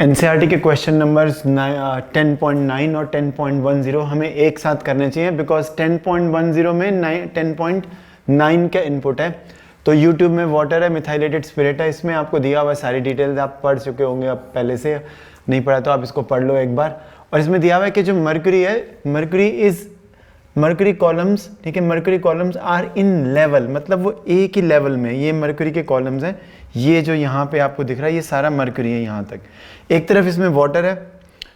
NCERT के question numbers 10.9 और 10.10 हमें एक साथ करने चाहिए बिकॉज 10.10 में 10.9 का इनपुट है। तो यूट्यूब में वाटर है, मिथाइलेटेड स्पिरिट है, इसमें आपको दिया हुआ है सारी डिटेल्स, आप पढ़ चुके होंगे, अब पहले से नहीं पढ़ा तो आप इसको पढ़ लो एक बार। और इसमें दिया हुआ है कि जो मर्क्यूरी है, मर्क्यूरी कॉलम्स, ठीक है, mercury columns are in level, मतलब वो एक ही लेवल में, ये मर्क्यूरी के कॉलम्स हैं, ये जो यहाँ पे आपको दिख रहा है ये सारा मर्क्यूरी है यहाँ तक। एक तरफ इसमें वाटर है,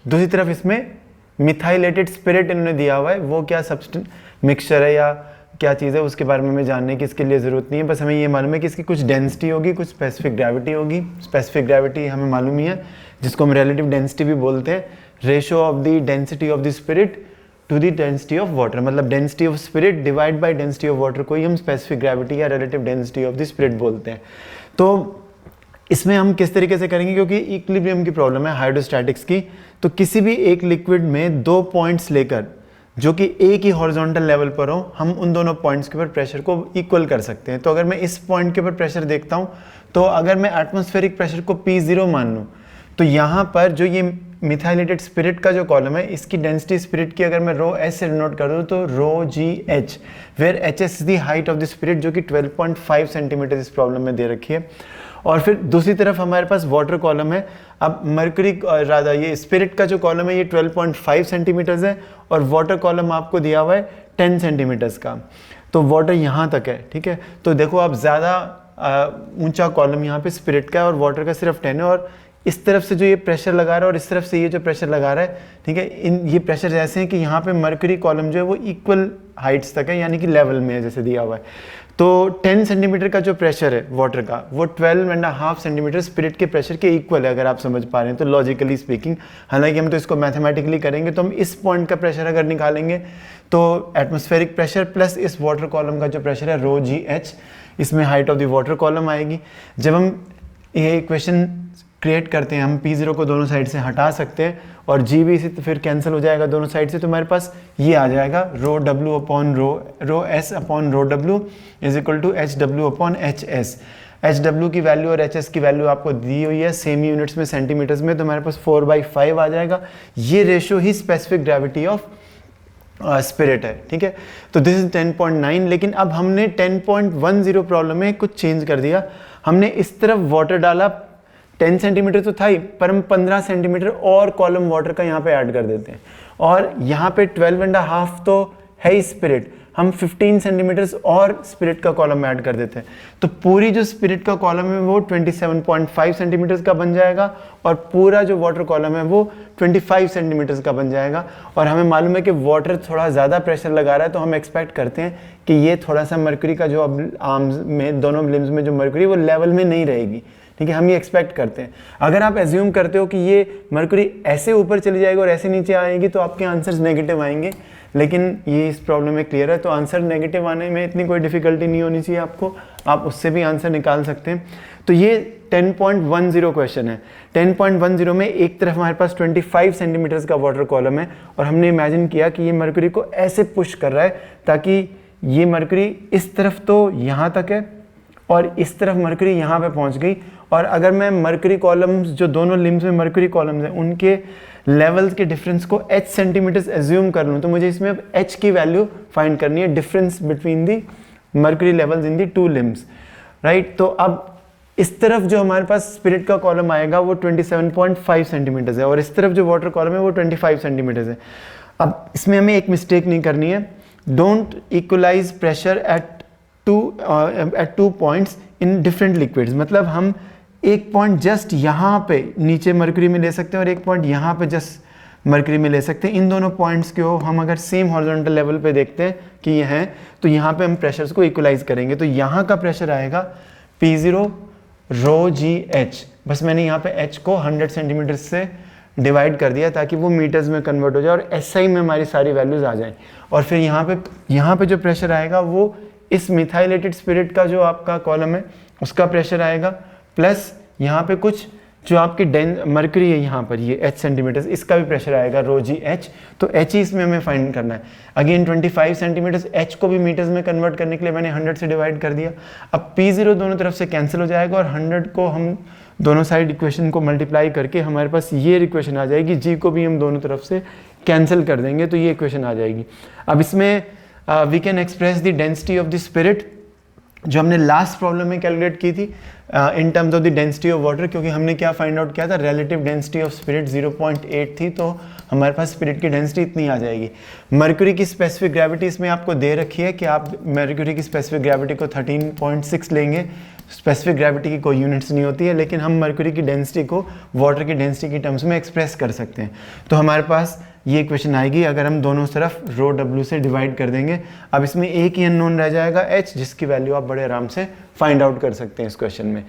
दूसरी तरफ इसमें मिथाइलेटेड स्पिरिट इन्होंने दिया हुआ है, वो क्या सब्सटेंस मिक्सचर है या क्या चीज़ है उसके बारे में हमें जानने की इसके लिए ज़रूरत नहीं है, बस हमें ये मालूम है कि इसकी कुछ डेंसिटी होगी, कुछ स्पेसिफिक ग्रेविटी होगी। स्पेसिफिक ग्रेविटी हमें मालूम ही है, जिसको हम रिलेटिव डेंसिटी भी बोलते हैं, ratio of the density of the spirit to the density of water, मतलब density of spirit divide by density of water को ही हम स्पेसिफिक ग्रेविटी या relative density of the spirit बोलते हैं। तो इसमें हम किस तरीके से करेंगे, क्योंकि इक्विलिब्रियम की प्रॉब्लम है हाइड्रोस्टैटिक्स की, तो किसी भी एक लिक्विड में दो पॉइंट्स लेकर जो कि एक ही हॉरिजॉन्टल लेवल पर हो, हम उन दोनों पॉइंट्स के ऊपर प्रेशर को इक्वल कर सकते हैं। तो अगर मैं इस पॉइंट के ऊपर प्रेशर देखता हूं, तो अगर मैं एटमॉस्फेरिक प्रेशर को P0 मान लूं, तो यहाँ पर जो ये मिथाइलेटेड स्पिरिट का जो कॉलम है, इसकी डेंसिटी स्पिरिट की अगर मैं रो एस से डिनोट कर दूँ तो rho G H, where H is the height of the spirit, जो कि 12.5 सेंटीमीटर इस प्रॉब्लम में दे रखी है। और फिर दूसरी तरफ हमारे पास वाटर कॉलम है। अब मर्क्यूरी राधा ये स्पिरिट का जो कॉलम है ये 12.5 सेंटीमीटर्स है और वाटर कॉलम आपको दिया हुआ है 10 सेंटीमीटर्स का। तो वाटर यहाँ तक है, ठीक है। तो देखो आप ज़्यादा ऊंचा कॉलम यहाँ पे स्पिरिट का है और वाटर का सिर्फ 10 है, और इस तरफ से जो ये प्रेशर लगा रहा है और इस तरफ से ये जो प्रेशर लगा रहा है, ठीक है, ये प्रेशर ऐसे हैं कि यहाँ पे मर्क्यूरी कॉलम जो है वो इक्वल हाइट्स तक है, यानी कि लेवल में है जैसे दिया हुआ है। तो 10 सेंटीमीटर का जो प्रेशर है वाटर का, वो 12.5 सेंटीमीटर स्पिरिट के प्रेशर के इक्वल है, अगर आप समझ पा रहे हैं तो लॉजिकली स्पीकिंग। हालांकि हम तो इसको मैथमेटिकली करेंगे, तो हम इस पॉइंट का प्रेशर अगर निकालेंगे तो एटमॉस्फेरिक प्रेशर प्लस इस वाटर कॉलम का जो प्रेशर है रो जी एच, इसमें height of the water column आएगी। जब हम ये इक्वेशन क्रिएट करते हैं, हम P0 को दोनों साइड से हटा सकते हैं और G भी इसी तो फिर कैंसिल हो जाएगा दोनों साइड से, तो हमारे पास ये आ जाएगा rho W upon rho S upon rho W is equal to HW upon HS। HW की वैल्यू और HS की वैल्यू आपको दी हुई है सेमी यूनिट्स में, सेंटीमीटर्स में, तो हमारे पास 4/5 आ जाएगा। ये ratio he specific gravity of spirit है, ठीक है। तो दिस इज 10.9। लेकिन अब हमने 10.10 प्रॉब्लम में कुछ चेंज कर दिया, हमने इस तरफ वाटर डाला, 10 सेंटीमीटर तो था ही, पर हम 15 सेंटीमीटर और कॉलम वाटर का यहाँ पे ऐड कर देते हैं, और यहाँ पे 12.5 तो है ही स्पिरिट, हम 15 सेंटीमीटर्स और स्पिरिट का कॉलम ऐड कर देते हैं। तो पूरी जो स्पिरिट का कॉलम है वो 27.5 सेंटीमीटर्स का बन जाएगा और पूरा जो वाटर कॉलम है वो 25 सेंटीमीटर्स का बन जाएगा। और हमें मालूम है कि वाटर थोड़ा ज़्यादा प्रेशर लगा रहा है, तो हम एक्सपेक्ट करते हैं कि ये थोड़ा सा मर्क्यूरी का जो अब आर्म्स में, दोनों लिम्स में जो मर्क्यूरी वो लेवल में नहीं रहेगी, ठीक है, हम ये एक्सपेक्ट करते हैं। अगर आप एज्यूम करते हो कि ये मर्क्यूरी ऐसे ऊपर चली जाएगी और ऐसे नीचे आएगी, तो आपके आंसर्स नेगेटिव आएंगे, लेकिन ये इस प्रॉब्लम में क्लियर है। तो आंसर नेगेटिव आने में इतनी कोई डिफिकल्टी नहीं होनी चाहिए आपको, आप उससे भी आंसर निकाल सकते हैं। तो ये 10.10 क्वेश्चन है। 10.10 में एक तरफ हमारे पास 25 सेंटीमीटर्स का वाटर कॉलम है और हमने इमेजिन किया कि ये मर्क्यूरी को ऐसे पुश कर रहा है ताकि ये मर्क्यूरी इस तरफ तो यहाँ तक है और इस तरफ मर्क्यूरी यहाँ पे पहुँच गई। और अगर मैं मर्क्यूरी कॉलम्स, जो दोनों लिम्स में मर्क्यूरी कॉलम्स हैं, उनके लेवल्स के डिफरेंस को h सेंटीमीटर्स एज्यूम कर लूँ, तो मुझे इसमें अब h की वैल्यू फाइंड करनी है, difference between the mercury levels in the to limbs, right. तो अब इस तरफ जो हमारे पास स्पिरिट का कॉलम आएगा वो 27.5 सेंटीमीटर्स है और इस तरफ जो वाटर कॉलम है वो 25 सेंटीमीटर्स है। अब इसमें हमें एक मिस्टेक नहीं करनी है, don't equalize pressure at two points in different liquids. मतलब हम एक पॉइंट जस्ट यहाँ पे नीचे मर्क्यूरी में ले सकते हैं और एक पॉइंट यहाँ पे जस्ट मर्क्यूरी में ले सकते हैं। इन दोनों पॉइंट्स को हम अगर सेम हॉरिजॉन्टल लेवल पे देखते हैं कि ये हैं, तो यहाँ पे हम प्रेशर्स को इक्वलाइज करेंगे। तो यहाँ का प्रेशर आएगा P0 रो जी एच, बस मैंने यहाँ पे h को 100 सेंटीमीटर से डिवाइड कर दिया ताकि वो मीटर्स में कन्वर्ट हो जाए और SI में हमारी सारी वैल्यूज आ जाएं। और फिर यहाँ पे जो प्रेशर आएगा वो इस मिथाइलेटेड स्पिरिट का जो आपका कॉलम है उसका प्रेशर आएगा, प्लस यहाँ पे कुछ जो आपकी मर्क्यूरी है यहाँ पर ये h सेंटीमीटर, इसका भी प्रेशर आएगा रो जी h, तो h ही इसमें हमें फाइंड करना है। अगेन 25 सेंटीमीटर, h को भी मीटर्स में कन्वर्ट करने के लिए मैंने 100 से डिवाइड कर दिया। अब P0 दोनों तरफ से कैंसिल हो जाएगा और 100 को हम दोनों साइड इक्वेशन को मल्टीप्लाई करके हमारे पास ये इक्वेशन आ जाएगी, g को भी हम दोनों तरफ से कैंसिल कर देंगे तो ये इक्वेशन आ जाएगी। अब इसमें we can express the density of the spirit जो हमने लास्ट प्रॉब्लम में कैलकुलेट की थी in terms of the density of water, क्योंकि हमने क्या फाइंड आउट किया था, रिलेटिव डेंसिटी ऑफ स्पिरिट 0.8 थी, तो हमारे पास स्पिरिट की डेंसिटी इतनी आ जाएगी। मर्क्यूरी की स्पेसिफिक ग्रेविटी इसमें आपको दे रखी है कि आप मर्क्यूरी की स्पेसिफिक ग्रेविटी को 13.6 लेंगे। स्पेसिफिक ग्रेविटी की कोई यूनिट्स नहीं होती है, लेकिन हम मर्क्यूरी की डेंसिटी को वाटर की डेंसिटी की टर्म्स में एक्सप्रेस कर सकते हैं। तो हमारे पास ये इक्वेशन आएगी अगर हम दोनों तरफ रो डब्ल्यू से डिवाइड कर देंगे। अब इसमें एक ही अननोन रह जाएगा h, जिसकी वैल्यू आप बड़े आराम से फाइंड आउट कर सकते हैं इस क्वेश्चन में।